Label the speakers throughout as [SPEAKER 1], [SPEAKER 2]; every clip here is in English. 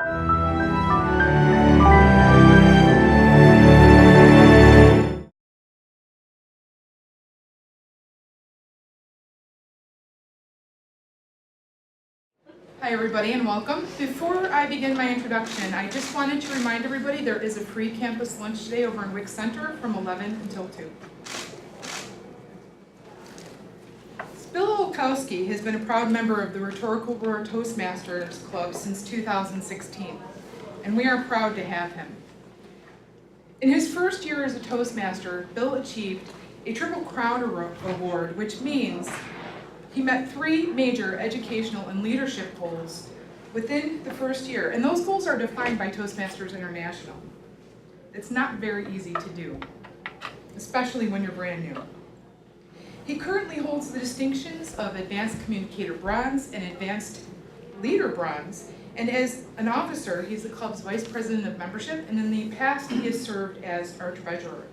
[SPEAKER 1] Hi everybody and welcome. Before I begin my introduction, I just wanted to remind everybody there is a free campus lunch today over in Wick Center from 11 until 2. Bill Olkowski has been a proud member of the Rhetorical Roar Toastmasters Club since 2016, and we are proud to have him. In his first year as a Toastmaster, Bill achieved a Triple Crown Award, which means he met 3 major educational and leadership goals within the first year, and those goals are defined by Toastmasters International. It's not very easy to do, especially when you're brand new. He currently holds the distinctions of Advanced Communicator Bronze and Advanced Leader Bronze, and as an officer, he's the club's Vice President of Membership, and in the past he has served as our Treasurer.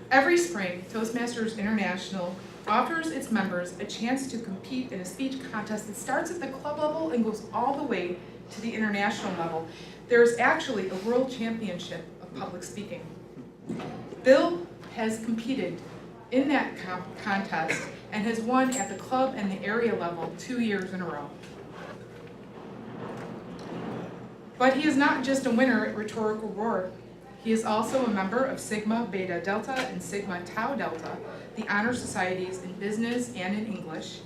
[SPEAKER 1] Every spring, Toastmasters International offers its members a chance to compete in a speech contest that starts at the club level and goes all the way to the international level. There's actually a world championship of public speaking. Bill has competed in that contest and has won at the club and the area level 2 years in a row. But he is not just a winner at Rhetorical Roar. He is also a member of Sigma Beta Delta and Sigma Tau Delta, the honor societies in business and in English.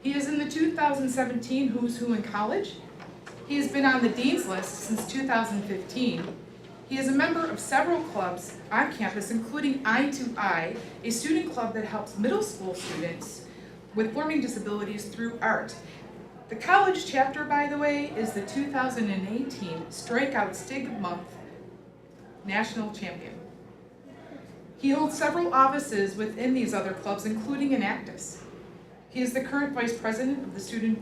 [SPEAKER 1] He is in the 2017 Who's Who in College. He has been on the Dean's List since 2015. He is a member of several clubs on campus, including I2I, a student club that helps middle school students with learning disabilities through art. The college chapter, by the way, is the 2018 Strikeout Stig Month National Champion. He holds several offices within these other clubs, including in Actus. He is the current Vice President of the Student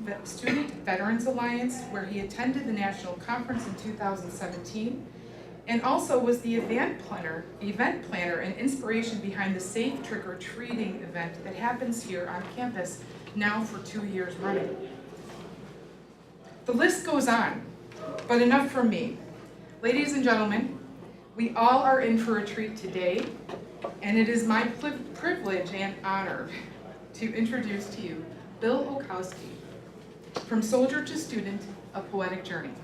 [SPEAKER 1] Veterans Alliance, where he attended the National Conference in 2017, and also was the event planner and inspiration behind the Safe Trick-or-Treating event that happens here on campus now for 2 years running. The list goes on, but enough from me. Ladies and gentlemen, we all are in for a treat today, and it is my privilege and honor to introduce to you Bill Olkowski, From Soldier to Student, A Poetic Journey.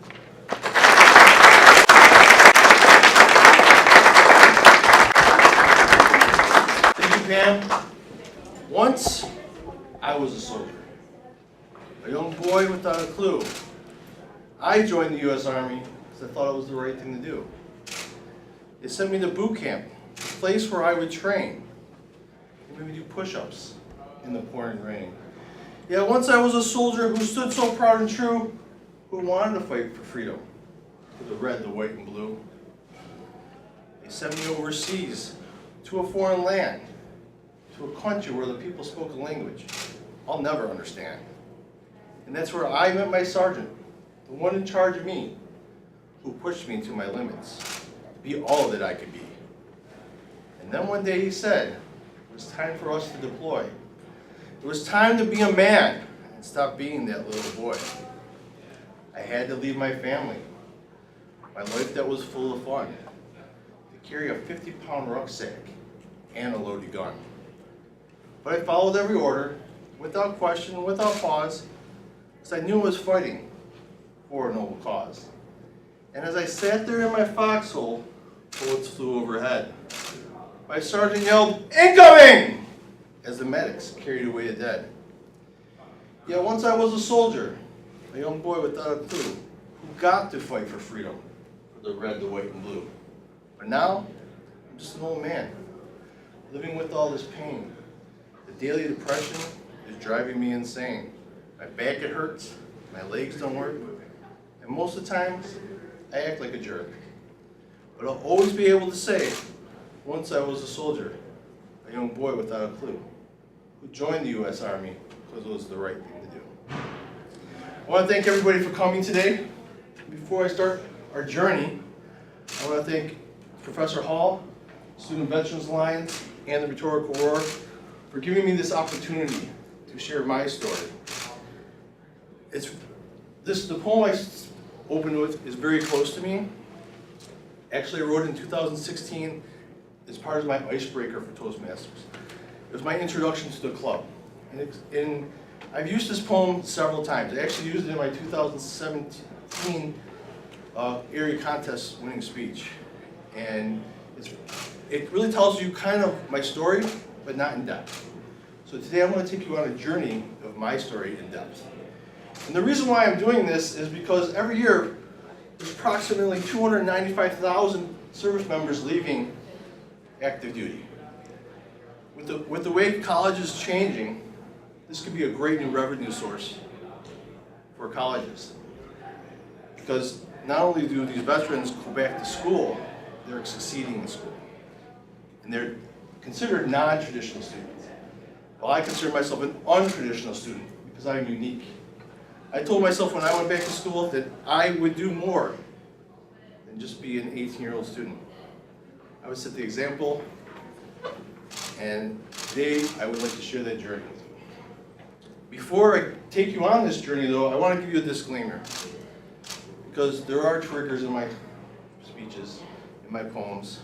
[SPEAKER 2] Thank you, Pam. Once, I was a soldier, a young boy without a clue. I joined the U.S. Army because I thought it was the right thing to do. They sent me to boot camp, a place where I would train. They made me do push-ups in the pouring rain. Yeah, once I was a soldier who stood so proud and true, who wanted to fight for freedom, for the red, the white, and blue. They sent me overseas, to a foreign land, to a country where the people spoke a language I'll never understand. And that's where I met my sergeant, the one in charge of me, who pushed me to my limits, to be all that I could be. And then one day he said, it was time for us to deploy. It was time to be a man and stop being that little boy. I had to leave my family, my life that was full of fun, to carry a 50-pound rucksack and a loaded gun. But I followed every order, without question, without pause, because I knew I was fighting for a noble cause. And as I sat there in my foxhole, bullets flew overhead. My sergeant yelled, "Incoming!" as the medics carried away the dead. Yeah, once I was a soldier, a young boy without a clue, who got to fight for freedom, for the red, the white, and blue. But now, I'm just an old man, living with all this pain. The daily depression is driving me insane. My back, it hurts, my legs don't work, and most of the times, I act like a jerk. But I'll always be able to say, once I was a soldier, a young boy without a clue, who joined the U.S. Army because it was the right thing to do. I want to thank everybody for coming today. Before I start our journey, I want to thank Professor Hall, Student Veterans Alliance, and the Rhetorical Roar for giving me this opportunity to share my story. The poem I open with is very close to me. Actually, I wrote it in 2016 as part of my icebreaker for Toastmasters. It was my introduction to the club. And I've used this poem several times. I actually used it in my 2017 Airy contest winning speech. And it really tells you kind of my story, but not in depth. So today I'm going to take you on a journey of my story in depth. And the reason why I'm doing this is because every year there's approximately 295,000 service members leaving active duty. With the way college is changing, this could be a great new revenue source for colleges. Because not only do these veterans go back to school, they're succeeding in school. And they're considered non-traditional students. Well, I consider myself an untraditional student because I'm unique. I told myself when I went back to school that I would do more than just be an 18-year-old student. I would set the example, and today I would like to share that journey with you. Before I take you on this journey though, I want to give you a disclaimer. Because there are triggers in my speeches, in my poems.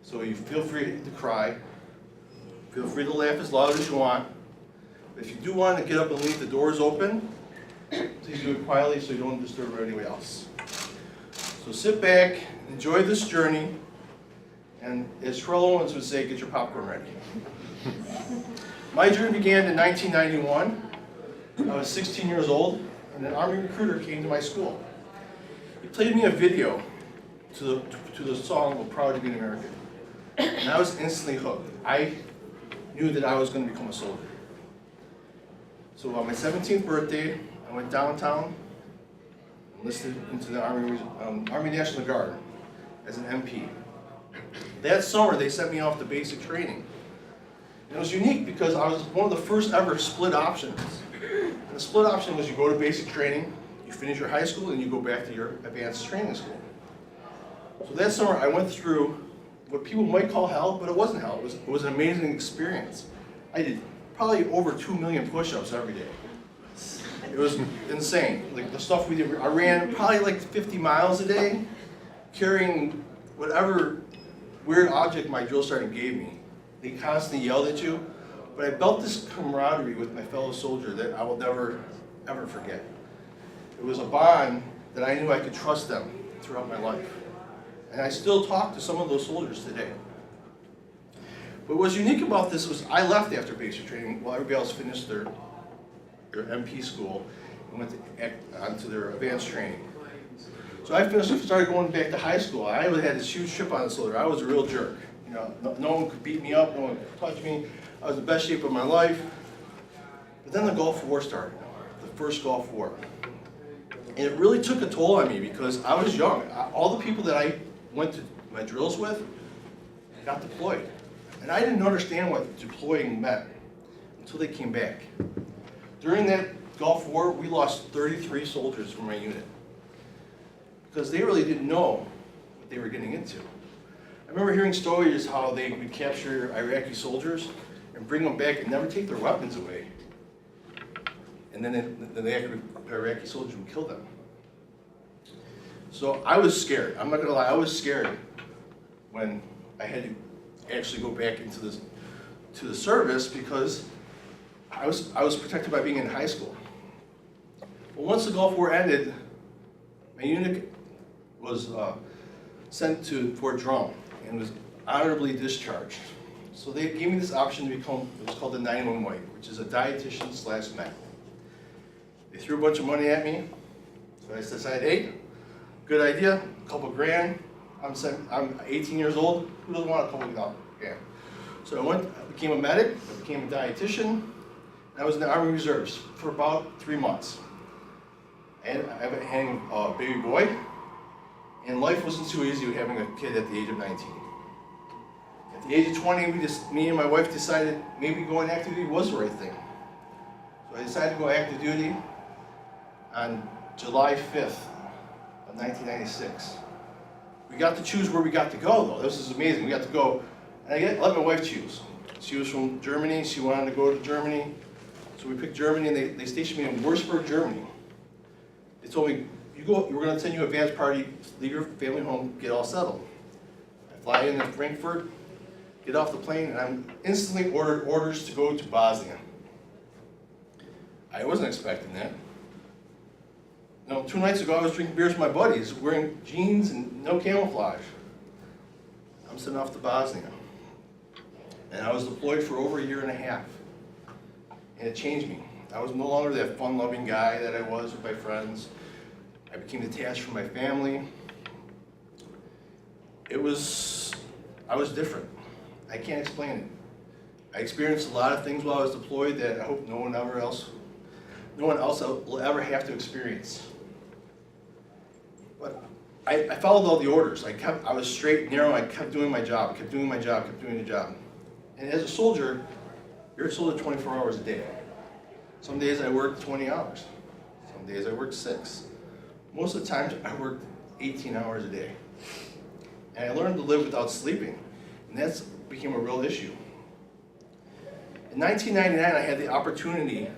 [SPEAKER 2] So you feel free to cry, feel free to laugh as loud as you want. But if you do want to get up and leave, the doors open. Please do it quietly so you don't disturb anybody else. So sit back, enjoy this journey, and as Terrell Owens would say, get your popcorn ready. My journey began in 1991. I was 16 years old, and an Army recruiter came to my school. He played me a video to the song, "We're Proud to Be an American." And I was instantly hooked. I knew that I was going to become a soldier. So on my 17th birthday, I went downtown, enlisted into the Army National Guard as an MP. That summer, they sent me off to basic training. And it was unique because I was one of the first ever split options. And the split option was you go to basic training, you finish your high school, and you go back to your advanced training school. So that summer, I went through what people might call hell, but it wasn't hell. It was an amazing experience. I did probably over 2 million push-ups every day. It was insane. Like the stuff we did, I ran probably like 50 miles a day, carrying whatever weird object my drill sergeant gave me. They constantly yelled at you, but I built this camaraderie with my fellow soldier that I will never, ever forget. It was a bond that I knew I could trust them throughout my life. And I still talk to some of those soldiers today. But what was unique about this was I left after basic training while everybody else finished their MP school and went onto their advanced training. So I started going back to high school. I had this huge chip on the shoulder. I was a real jerk. You know, no one could beat me up, no one could touch me. I was in the best shape of my life. But then the Gulf War started, the first Gulf War. And it really took a toll on me because I was young. All the people that I went to my drills with got deployed. And I didn't understand what deploying meant until they came back. During that Gulf War, we lost 33 soldiers from my unit because they really didn't know what they were getting into. I remember hearing stories how they would capture Iraqi soldiers and bring them back and never take their weapons away. And then the Iraqi soldiers would kill them. So I was scared. I'm not gonna lie, I was scared when I had to actually go back into the service because I was protected by being in high school. But once the Gulf War ended, my unit was sent to Fort Drum and was honorably discharged. So they gave me this option to become, it was called the 91 White, which is a dietitian/mech. They threw a bunch of money at me, so I decided, hey, good idea, a couple grand. I'm 18 years old, who doesn't want a couple grand? So I became a medic, I became a dietitian, and I was in the Army Reserves for about 3 months. And I have a baby boy, and life wasn't too easy with having a kid at the age of 19. At the age of 20, me and my wife decided maybe going active duty was the right thing. So I decided to go active duty on July 5th of 1996. We got to choose where we got to go, though. This is amazing. We got to go, and I let my wife choose. She was from Germany. She wanted to go to Germany. So we picked Germany, and they stationed me in Würzburg, Germany. They told me, we're gonna send you an advance party, leave your family home, get all settled. I fly into Frankfurt, get off the plane, and I'm instantly ordered orders to go to Bosnia. I wasn't expecting that. No, 2 nights ago I was drinking beers with my buddies, wearing jeans and no camouflage. I'm sitting off to Bosnia. And I was deployed for over 1.5 years. And it changed me. I was no longer that fun-loving guy that I was with my friends. I became detached from my family. I was different. I can't explain it. I experienced a lot of things while I was deployed that I hope no one else will ever have to experience. But I followed all the orders. I was straight and narrow. I kept doing my job, kept doing my job, kept doing the job. And as a soldier, you're a soldier 24 hours a day. Some days I worked 20 hours. Some days I worked 6. Most of the time I worked 18 hours a day. And I learned to live without sleeping. And that became a real issue. In 1999, I had the opportunity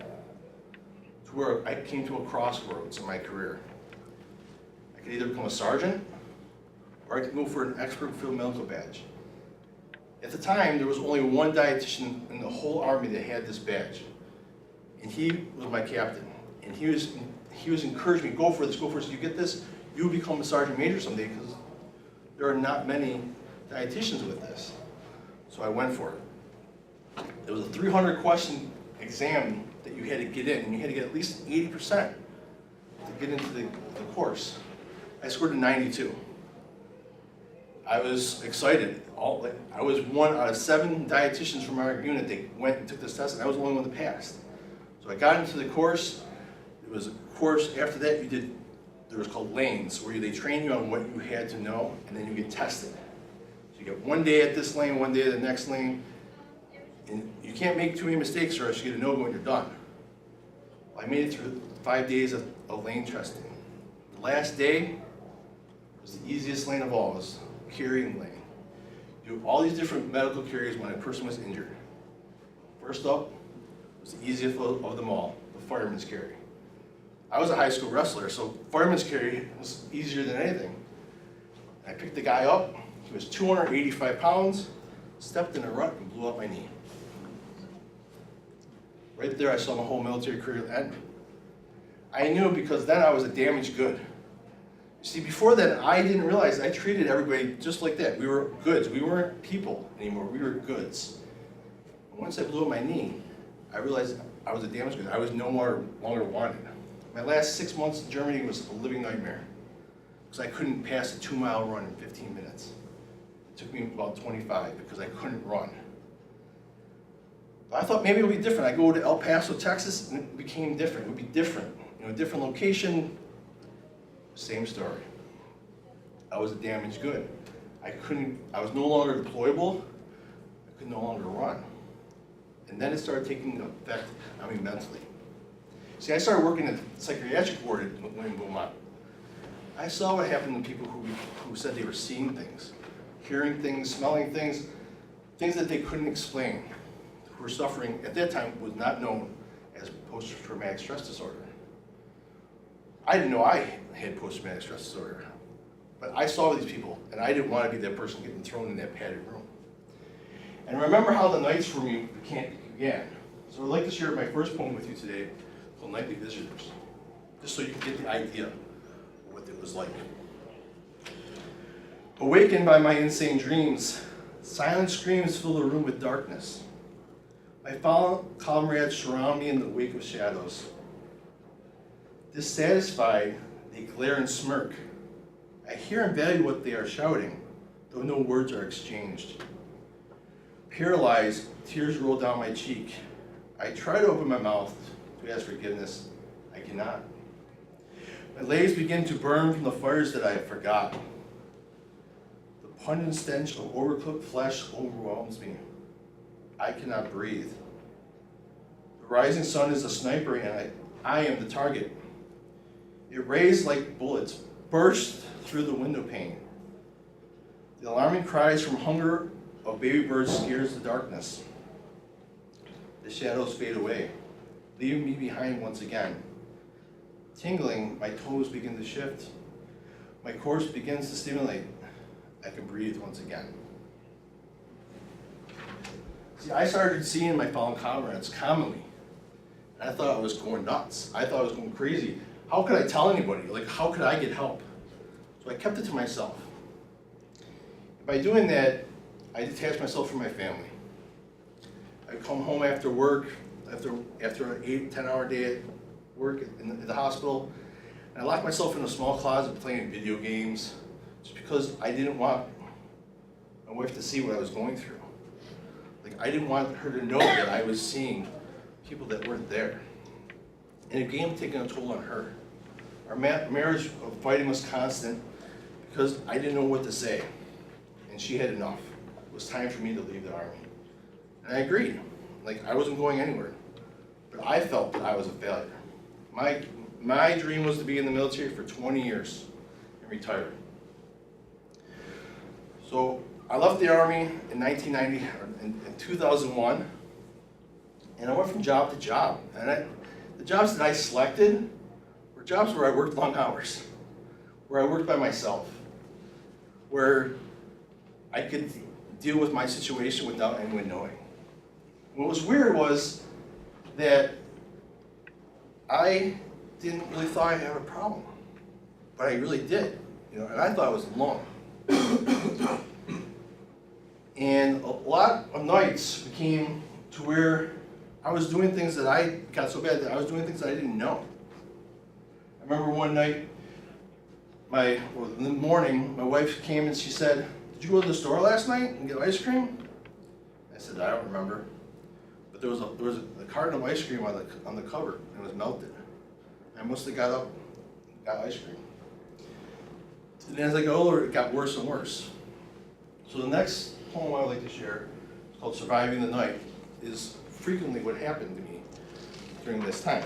[SPEAKER 2] to where I came to a crossroads in my career. I could either become a sergeant, or I could go for an expert field medical badge. At the time, there was only one dietitian in the whole Army that had this badge. And he was my captain. And he was encouraging me, go for this, go for this. You get this, you'll become a sergeant major someday, because there are not many dietitians with this. So I went for it. It was a 300-question exam that you had to get in, and you had to get at least 80% to get into the course. I scored a 92. I was excited. I was 1 out of 7 dietitians from our unit that went and took this test, and I was the only one that passed. So I got into the course. It was a course, after that there was called lanes, where they train you on what you had to know, and then you get tested. So you get 1 day at this lane, 1 day at the next lane, and you can't make too many mistakes or else you get a no-go when you're done. Well, I made it through 5 days of lane testing. The last day was the easiest lane of all. It was carrying lane. You do all these different medical carries when a person was injured. First up was the easiest of them all, the fireman's carry. I was a high school wrestler, so fireman's carry was easier than anything. I picked the guy up. He was 285 pounds, stepped in a rut and blew up my knee. Right there, I saw my whole military career end. I knew because then I was a damaged good. You see, before that, I didn't realize I treated everybody just like that. We were goods. We weren't people anymore. We were goods. And once I blew up my knee, I realized I was a damaged good. I was no longer wanted. My last 6 months in Germany was a living nightmare because I couldn't pass a 2-mile run in 15 minutes. It took me about 25 because I couldn't run. But I thought maybe it would be different. I go to El Paso, Texas, and it became different. It would be different. Different location, same story. I was a damaged good. I was no longer deployable. I could no longer run. And then it started taking effect on me mentally. See, I started working at the psychiatric ward in Beaumont. I saw what happened to people who said they were seeing things, hearing things, smelling things that they couldn't explain, who were suffering, at that time, was not known as post-traumatic stress disorder. I didn't know I had post-traumatic stress disorder, but I saw these people, and I didn't want to be that person getting thrown in that padded room. And remember how the nights for me began. So I'd like to share my first poem with you today, called Nightly Visitors, just so you can get the idea of what it was like. Awakened by my insane dreams, silent screams fill the room with darkness. My fallen comrades surround me in the wake of shadows. Dissatisfied, they glare and smirk. I hear and value what they are shouting, though no words are exchanged. Paralyzed, tears roll down my cheek. I try to open my mouth to ask forgiveness. I cannot. My legs begin to burn from the fires that I have forgotten. The pungent stench of overcooked flesh overwhelms me. I cannot breathe. The rising sun is a sniper and I am the target. It rays like bullets burst through the window pane. The alarming cries from hunger of baby birds scares the darkness. The shadows fade away, leaving me behind once again. tingling, my toes begin to shift, my core begins to stimulate. I can breathe once again. See, I started seeing my fallen comrades commonly, and I thought I was going nuts. I thought I was going crazy. How could I tell anybody? Like, how could I get help? So I kept it to myself. By doing that, I detached myself from my family. I'd come home after work, after an 8-10 hour day at work at the hospital, and I locked myself in a small closet playing video games, just because I didn't want my wife to see what I was going through. Like, I didn't want her to know that I was seeing people that weren't there. And it began taking a toll on her. Our marriage of fighting was constant because I didn't know what to say. And she had enough. It was time for me to leave the Army. And I agreed. Like, I wasn't going anywhere. But I felt that I was a failure. My dream was to be in the military for 20 years and retire. So I left the Army in 1990, in 2001, and I went from job to job. And the jobs that I selected were jobs where I worked long hours, where I worked by myself, where I could deal with my situation without anyone knowing. What was weird was that I didn't really thought I had a problem, but I really did, and I thought I was alone. And a lot of nights became to where I was doing things that I got so bad that I was doing things that I didn't know. I remember one night, in the morning, my wife came and she said, "Did you go to the store last night and get ice cream?" I said, "I don't remember." But there was a carton of ice cream on the cupboard, and it was melted. I must have got up and got ice cream. And as I got older, it got worse and worse. So the next poem I would like to share is called "Surviving the Night," is frequently what happened to me during this time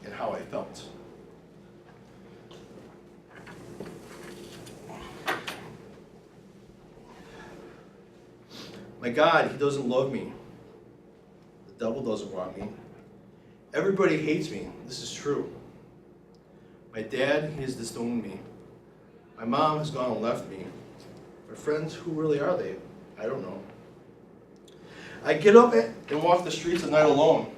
[SPEAKER 2] and how I felt. My God, He doesn't love me. The devil doesn't want me. Everybody hates me. This is true. My dad, he has disowned me. My mom has gone and left me. My friends, who really are they? I don't know. I get up and walk the streets at night alone,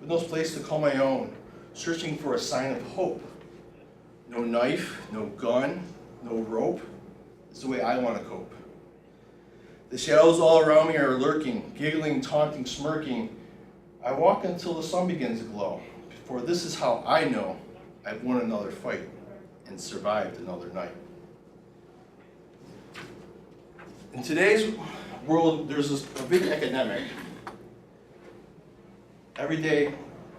[SPEAKER 2] with no place to call my own, searching for a sign of hope. No knife, no gun, no rope. It's the way I want to cope. The shadows all around me are lurking, giggling, taunting, smirking. I walk until the sun begins to glow, for this is how I know I've won another fight and survived another night. In today's world, there's a big epidemic. Every day,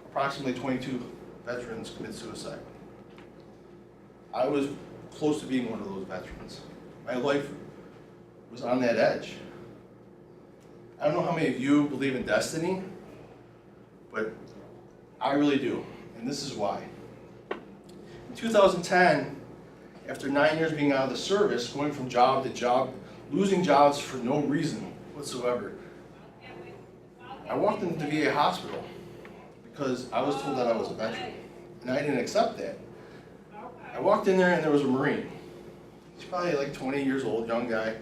[SPEAKER 2] approximately 22 veterans commit suicide. I was close to being one of those veterans. My life was on that edge. I don't know how many of you believe in destiny, but I really do, and this is why. In 2010, after 9 years being out of the service, going from job to job, losing jobs for no reason whatsoever, I walked into the VA hospital because I was told that I was a veteran, and I didn't accept that. I walked in there and there was a Marine. He's probably like 20 years old, young guy,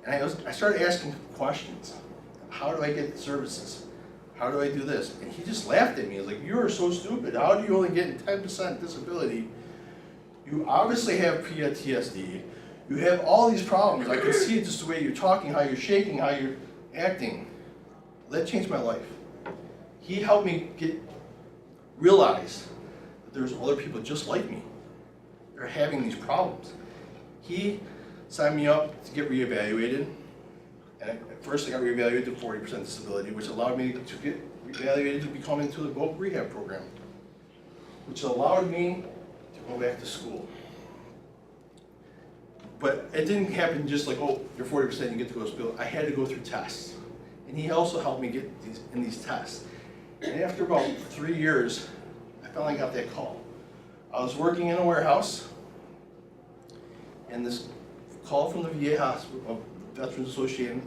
[SPEAKER 2] and I started asking questions. How do I get services? How do I do this? And he just laughed at me. He was like, "You are so stupid. How do you only get 10% disability? You obviously have PTSD. You have all these problems. I can see it just the way you're talking, how you're shaking, how you're acting." That changed my life. He helped me realize that there's other people just like me. They're having these problems. He signed me up to get reevaluated. And at first I got reevaluated to 40% disability, which allowed me to get reevaluated to become into the voc rehab program, which allowed me to go back to school. But it didn't happen just like, "Oh, you're 40%, you get to go to school." I had to go through tests. And he also helped me get in these tests. And after about 3 years, I finally got that call. I was working in a warehouse, and this call from the VA hospital, Veterans Association,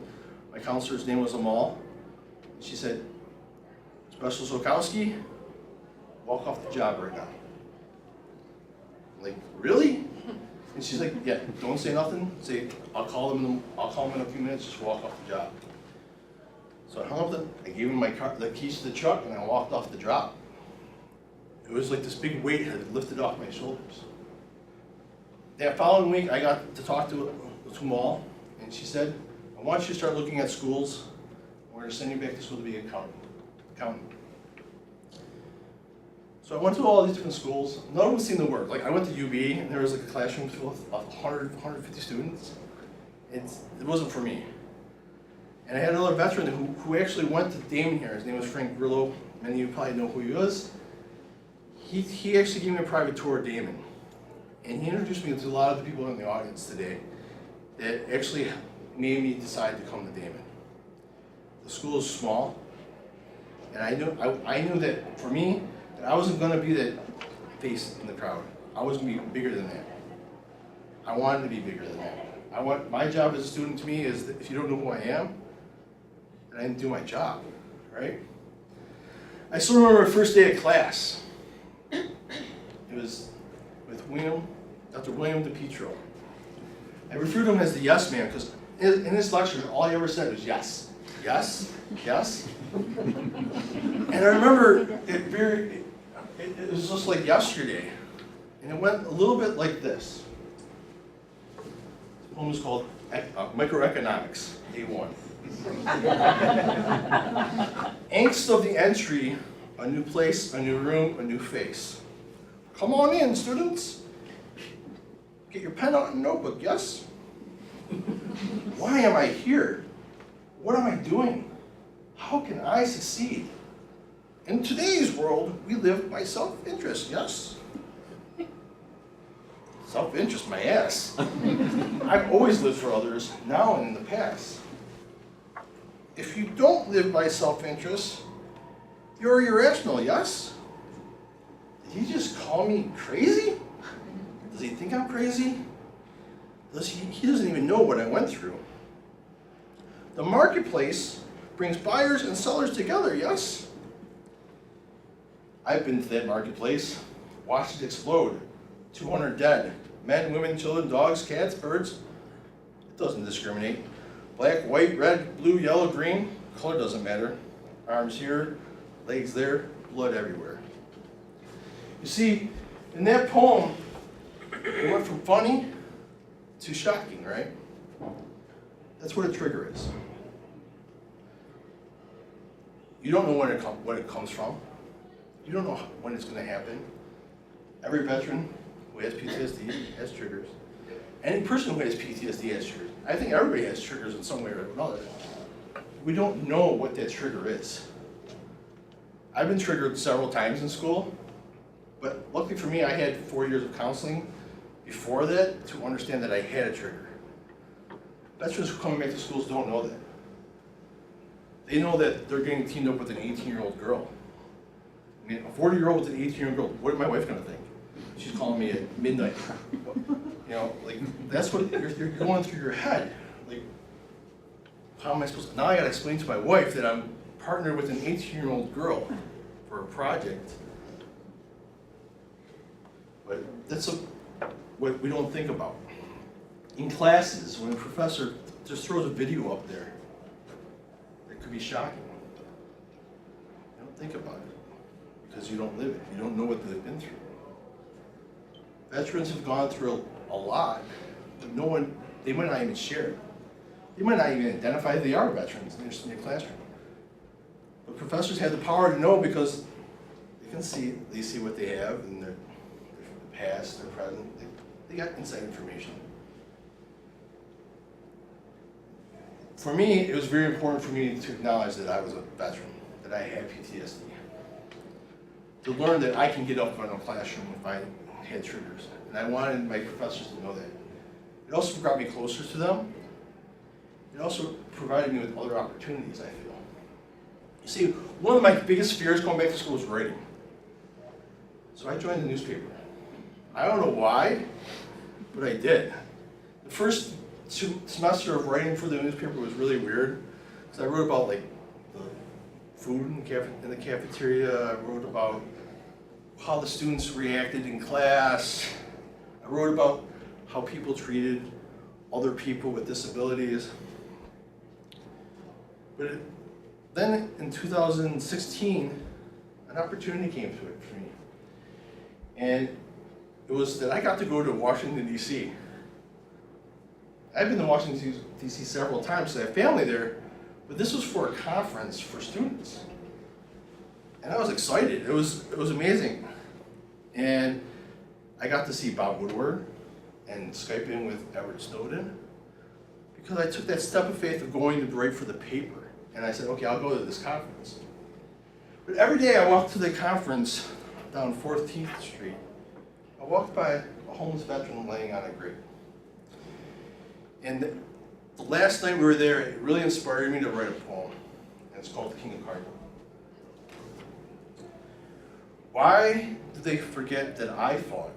[SPEAKER 2] my counselor's name was Amal. She said, "Specialist Olkowski, walk off the job right now. I'm like, really? And she's like, yeah, don't say nothing. Say, I'll call him in a few minutes, just walk off the job. So I hung up I gave him the keys to the truck, and I walked off the job. It was like this big weight had lifted off my shoulders. That following week, I got to talk to Mal, and she said, I want you to start looking at schools. We're going to send you back to school to be an accountant. So I went to all these different schools. None of them seemed to work. Like I went to UB, and there was like a classroom full of 150 students. It wasn't for me. And I had another veteran who actually went to Damon here. His name was Frank Grillo. Many of you probably know who he was. He actually gave me a private tour of Damon. And he introduced me to a lot of the people in the audience today that actually made me decide to come to Damon. The school is small, and I knew that for me, that I wasn't going to be that face in the crowd. I was going to be bigger than that. I wanted to be bigger than that. My job as a student to me is that if you don't know who I am, then I didn't do my job, right? I still remember my first day of class. It was with Dr. William DePietro. I refer to him as the yes man because in his lectures, all he ever said was yes, yes, yes. And I remember it was just like yesterday. And it went a little bit like this. The poem was called Microeconomics, A1. Angst of the entry, a new place, a new room, a new face. Come on in, students. Get your pen out and notebook, yes? Why am I here? What am I doing? How can I succeed? In today's world, we live by self-interest, yes? Self-interest, my ass. I've always lived for others, now and in the past. If you don't live by self-interest, you're irrational, yes? Did he just call me crazy? Does he think I'm crazy? He doesn't even know what I went through. The marketplace brings buyers and sellers together, yes? I've been to that marketplace, watched it explode. 200 dead. Men, women, children, dogs, cats, birds. It doesn't discriminate. Black, white, red, blue, yellow, green. Color doesn't matter. Arms here, legs there, blood everywhere. You see, in that poem, it went from funny to shocking, right? That's what a trigger is. You don't know when it comes from. You don't know when it's going to happen. Every veteran who has PTSD has triggers. Any person who has PTSD has triggers. I think everybody has triggers in some way or another. We don't know what that trigger is. I've been triggered several times in school, but luckily for me, I had 4 years of counseling before that to understand that I had a trigger. Veterans who come back to schools don't know that. They know that they're getting teamed up with an 18-year-old girl. I mean, a 40-year-old with an 18-year-old girl, what is my wife gonna think? She's calling me at midnight. You know, like, that's what you're going through your head. Like, how am I supposed to, now I gotta explain to my wife that I'm partnered with an 18-year-old girl for a project. But that's what we don't think about. In classes, when a professor just throws a video up there, it could be shocking. You don't think about it because you don't live it. You don't know what they've been through. Veterans have gone through a lot, but they might not even share it. They might not even identify they are veterans in their classroom. But professors have the power to know because they see what they have in their past, their present. They got inside information. For me, it was very important for me to acknowledge that I was a veteran, that I had PTSD. To learn that I can get up in a classroom if I had triggers. And I wanted my professors to know that. It also brought me closer to them. It also provided me with other opportunities, I feel. You see, one of my biggest fears going back to school was writing. So I joined the newspaper. I don't know why, but I did. The first semester of writing for the newspaper was really weird, because I wrote about like the food in the cafeteria. I wrote about how the students reacted in class. I wrote about how people treated other people with disabilities. But then in 2016, an opportunity came to it for me. And it was that I got to go to Washington, D.C. I've been to Washington, D.C. several times, so I have family there, but this was for a conference for students. And I was excited. It was amazing. And I got to see Bob Woodward and Skype in with Edward Snowden, because I took that step of faith of going to write for the paper. And I said, okay, I'll go to this conference. But every day I walked to the conference down 14th Street. I walked by a homeless veteran laying on a grate. And the last night we were there, it really inspired me to write a poem. And it's called The King of Cardboard. Why did they forget that I fought?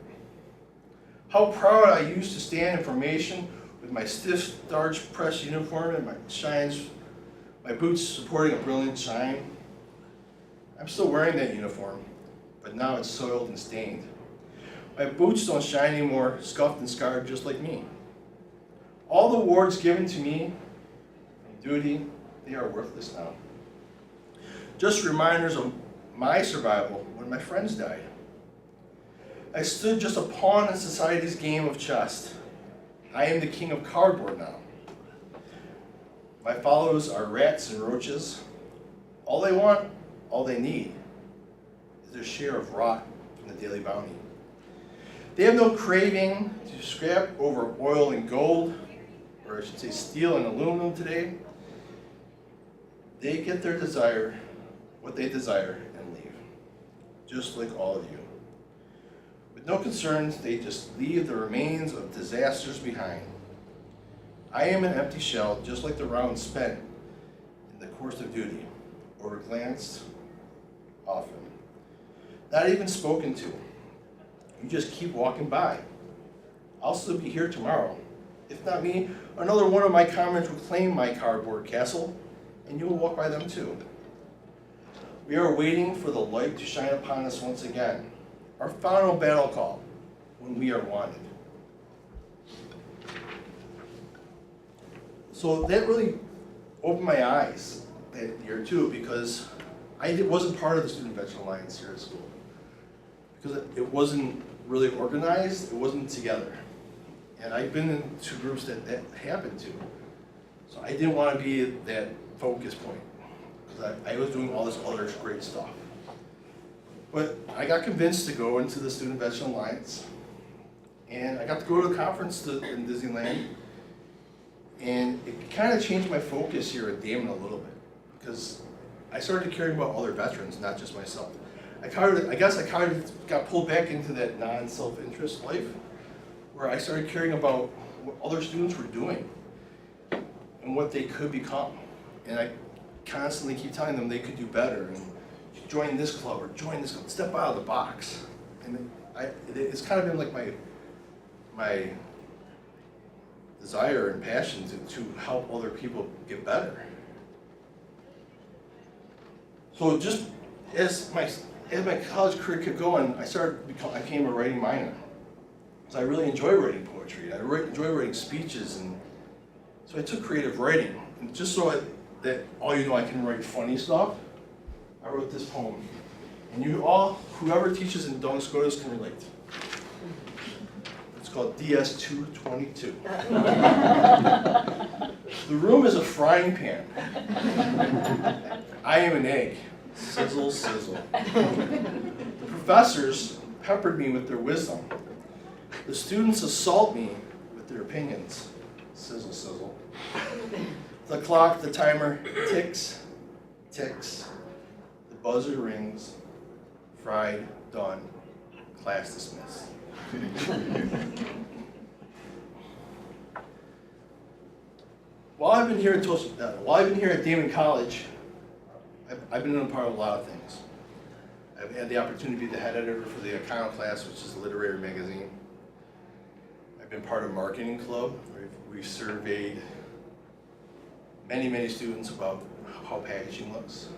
[SPEAKER 2] How proud I used to stand in formation with my stiff starch press uniform and my boots supporting a brilliant shine. I'm still wearing that uniform, but now it's soiled and stained. My boots don't shine anymore, scuffed and scarred just like me. All the awards given to me from duty, they are worthless now. Just reminders of my survival when my friends died. I stood just a pawn in society's game of chess. I am the king of cardboard now. My followers are rats and roaches. All they want, all they need, is their share of rot from the daily bounty. They have no craving to scrap over oil and gold, or I should say steel and aluminum today. They get their desire, what they desire, and leave, just like all of you. With no concerns, they just leave the remains of disasters behind. I am an empty shell, just like the rounds spent in the course of duty, overglanced often, not even spoken to. You just keep walking by. I'll still be here tomorrow. If not me, another one of my comrades will claim my cardboard castle, and you will walk by them too. We are waiting for the light to shine upon us once again, our final battle call, when we are wanted. So that really opened my eyes that year too, because I wasn't part of the Student Veteran Alliance here at school. Because it wasn't really organized, it wasn't together. And I've been in two groups that happened to. So I didn't want to be that focus point, because I was doing all this other great stuff. But I got convinced to go into the Student Veteran Alliance, and I got to go to a conference in Disneyland, and it kind of changed my focus here at Damon a little bit, because I started caring about other veterans, not just myself. I guess I kind of got pulled back into that non-self-interest life, where I started caring about what other students were doing and what they could become. And I constantly keep telling them they could do better, and join this club or join this club, step out of the box. And it's kind of been like my desire and passion to help other people get better. So just as my college career kept going, I became a writing minor. So I really enjoy writing poetry. I enjoy writing speeches, and so I took creative writing. And just so that all you know, I can write funny stuff, I wrote this poem. And whoever teaches in Nova Scotia can relate. It's called DS222. The room is a frying pan. I am an egg. Sizzle, sizzle. The professors peppered me with their wisdom. The students assault me with their opinions. Sizzle, sizzle. The clock, the timer ticks, ticks. The buzzer rings. Fried, done. Class dismissed. While I've been here at Damon College, I've been a part of a lot of things. I've had the opportunity to be the head editor for the Iconoclast, which is a literary magazine. I've been part of a marketing club, where we've surveyed many students about how packaging looks.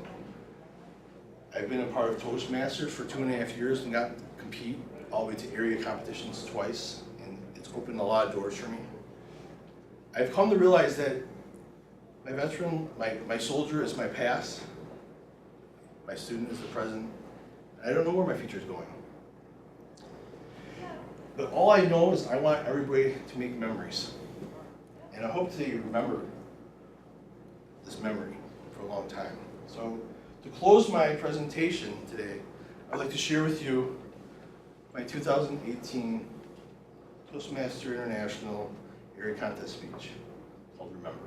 [SPEAKER 2] I've been a part of Toastmasters for 2.5 years and got to compete all the way to area competitions twice, and it's opened a lot of doors for me. I've come to realize that my veteran, my soldier is my past, my student is the present, and I don't know where my future is going. But all I know is I want everybody to make memories. And I hope that you remember this memory for a long time. So to close my presentation today, I'd like to share with you my 2018 Toastmaster International Airy Contest speech called Remember.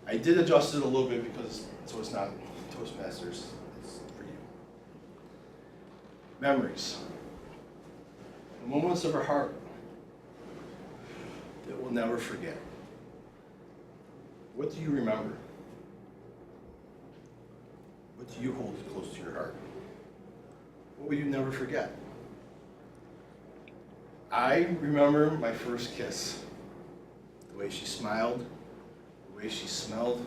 [SPEAKER 2] I did adjust it a little bit because so it's not Toastmasters, it's for you. Memories. The moments of our heart that we'll never forget. What do you remember? What do you hold close to your heart? What will you never forget? I remember my first kiss. The way she smiled, the way she smelled,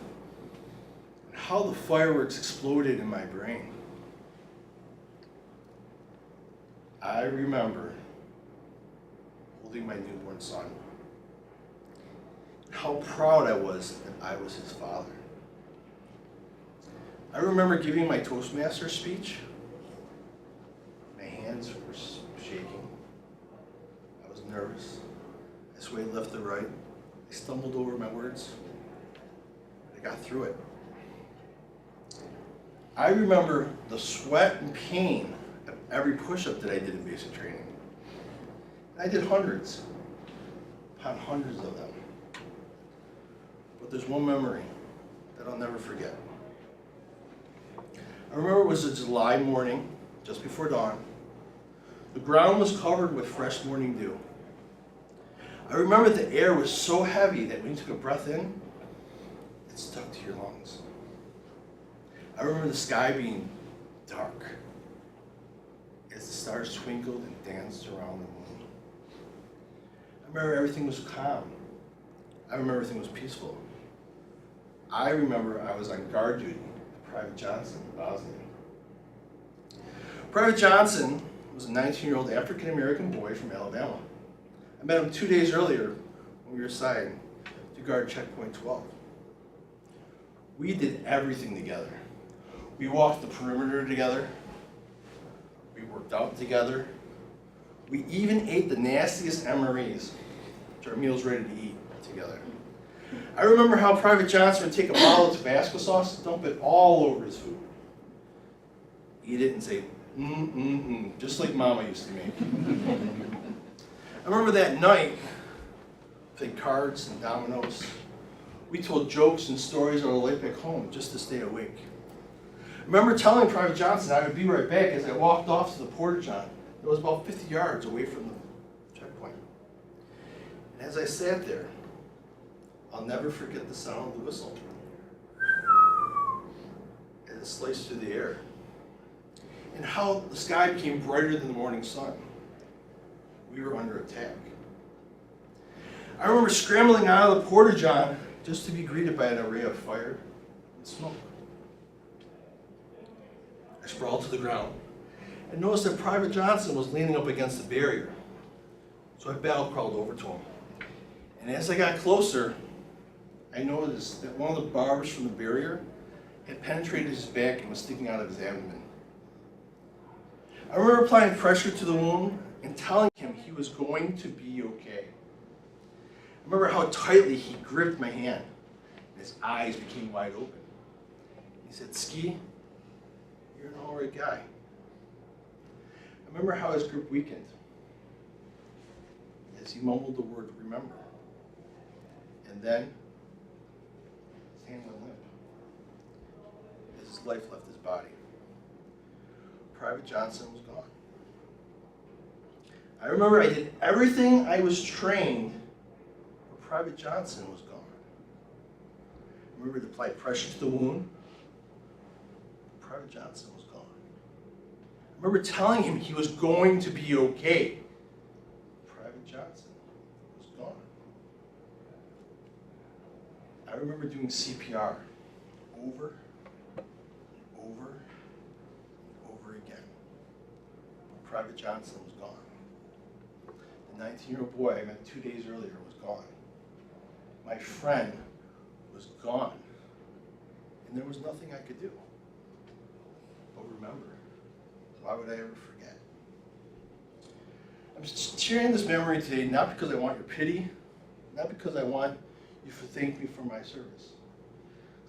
[SPEAKER 2] and how the fireworks exploded in my brain. I remember holding my newborn son. How proud I was that I was his father. I remember giving my Toastmaster speech. My hands were shaking. I was nervous. I swayed left to right. I stumbled over my words. I got through it. I remember the sweat and pain of every push-up that I did in basic training. I did hundreds upon hundreds of them. But there's one memory that I'll never forget. I remember it was a July morning, just before dawn. The ground was covered with fresh morning dew. I remember the air was so heavy that when you took a breath in, it stuck to your lungs. I remember the sky being dark as the stars twinkled and danced around the moon. I remember everything was calm. I remember everything was peaceful. I remember I was on guard duty with Private Johnson in Bosnia. Private Johnson was a 19-year-old African-American boy from Alabama. I met him 2 days earlier when we were assigned to guard checkpoint 12. We did everything together. We walked the perimeter together. We worked out together. We even ate the nastiest MREs, which are meals ready to eat, together. I remember how Private Johnson would take a bottle of Tabasco sauce, dump it all over his food. Eat it and say, just like Mama used to make. I remember that night, played cards and dominoes. We told jokes and stories on the way back home just to stay awake. I remember telling Private Johnson I would be right back as I walked off to the porta-john. It was about 50 yards away from the checkpoint. And as I sat there, I'll never forget the sound of the whistle as it sliced through the air, and how the sky became brighter than the morning sun. We were under attack. I remember scrambling out of the porta-john just to be greeted by an array of fire and smoke. I sprawled to the ground and noticed that Private Johnson was leaning up against the barrier. So I battle crawled over to him. And as I got closer, I noticed that one of the barbs from the barrier had penetrated his back and was sticking out of his abdomen. I remember applying pressure to the wound and telling him he was going to be okay. I remember how tightly he gripped my hand, and his eyes became wide open. He said, "Ski, you're an all right guy." I remember how his grip weakened as he mumbled the word "remember." And then his hand went limp as his life left his body. Private Johnson was gone. I remember I did everything I was trained, but Private Johnson was gone. I remember to apply pressure to the wound. Private Johnson was gone. I remember telling him he was going to be okay. Private Johnson was gone. I remember doing CPR over and over and over again. Private Johnson was gone. The 19-year-old boy I met 2 days earlier was gone. My friend was gone. And there was nothing I could do. But remember, why would I ever forget? I'm sharing this memory today not because I want your pity, not because I want you to thank me for my service.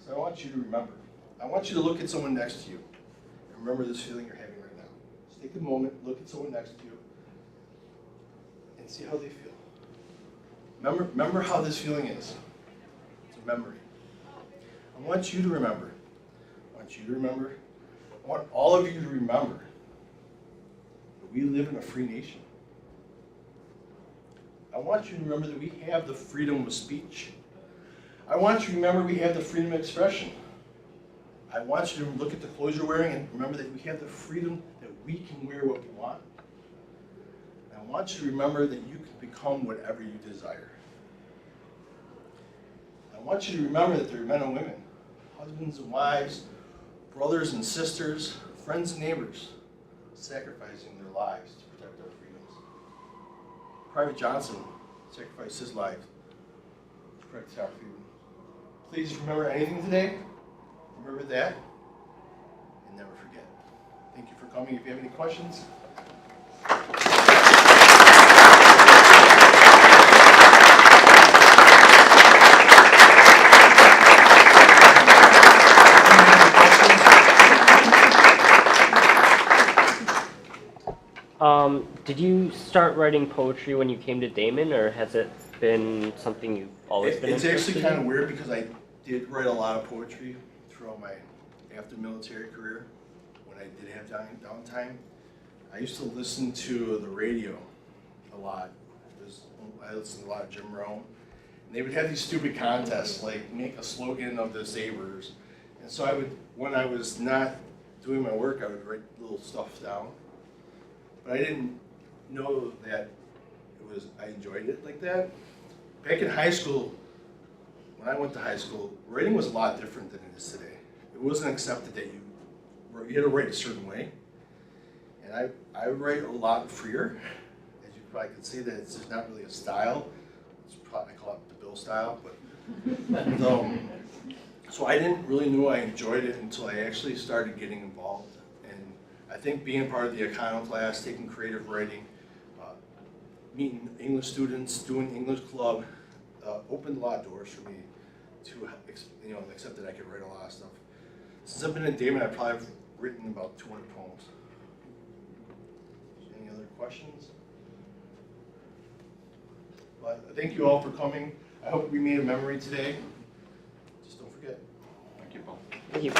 [SPEAKER 2] So I want you to remember. I want you to look at someone next to you and remember this feeling you're having right now. Just take a moment, look at someone next to you, and see how they feel. Remember how this feeling is. It's a memory. I want you to remember. I want you to remember. I want all of you to remember that we live in a free nation. I want you to remember that we have the freedom of speech. I want you to remember we have the freedom of expression. I want you to look at the clothes you're wearing and remember that we have the freedom that we can wear what we want. And I want you to remember that you can become whatever you desire. I want you to remember that there are men and women, husbands and wives, brothers and sisters, friends and neighbors, sacrificing their lives to protect our freedoms. Private Johnson sacrificed his life to protect our freedom. Please remember anything today. Remember that, and never forget. Thank you for coming. If you have any questions.
[SPEAKER 3] Did you start writing poetry when you came to Damon, or has it been something you've always been
[SPEAKER 2] It's
[SPEAKER 3] interested
[SPEAKER 2] actually
[SPEAKER 3] in?
[SPEAKER 2] kind of weird because I did write a lot of poetry throughout my after-military career when I did have downtime. I used to listen to the radio a lot. I listened to a lot of Jim Rohn. And they would have these stupid contests, like make a slogan of the Sabres. And so I would, when I was not doing my work, I would write little stuff down. But I didn't know that I enjoyed it like that. Back in high school, when I went to high school, writing was a lot different than it is today. It wasn't accepted that you had to write a certain way. And I write a lot freer. As you probably can see, that there's not really a style. It's probably, I call it the Bill style. But so I didn't really know I enjoyed it until I actually started getting involved. And I think being part of the Econo class, taking creative writing, meeting English students, doing English club, opened a lot of doors for me to accept that I could write a lot of stuff. Since I've been in Damon, I've probably written about 200 poems. Any other questions? But thank you all for coming. I hope we made a memory today. Just don't forget. Thank you, Paul.
[SPEAKER 3] Thank you.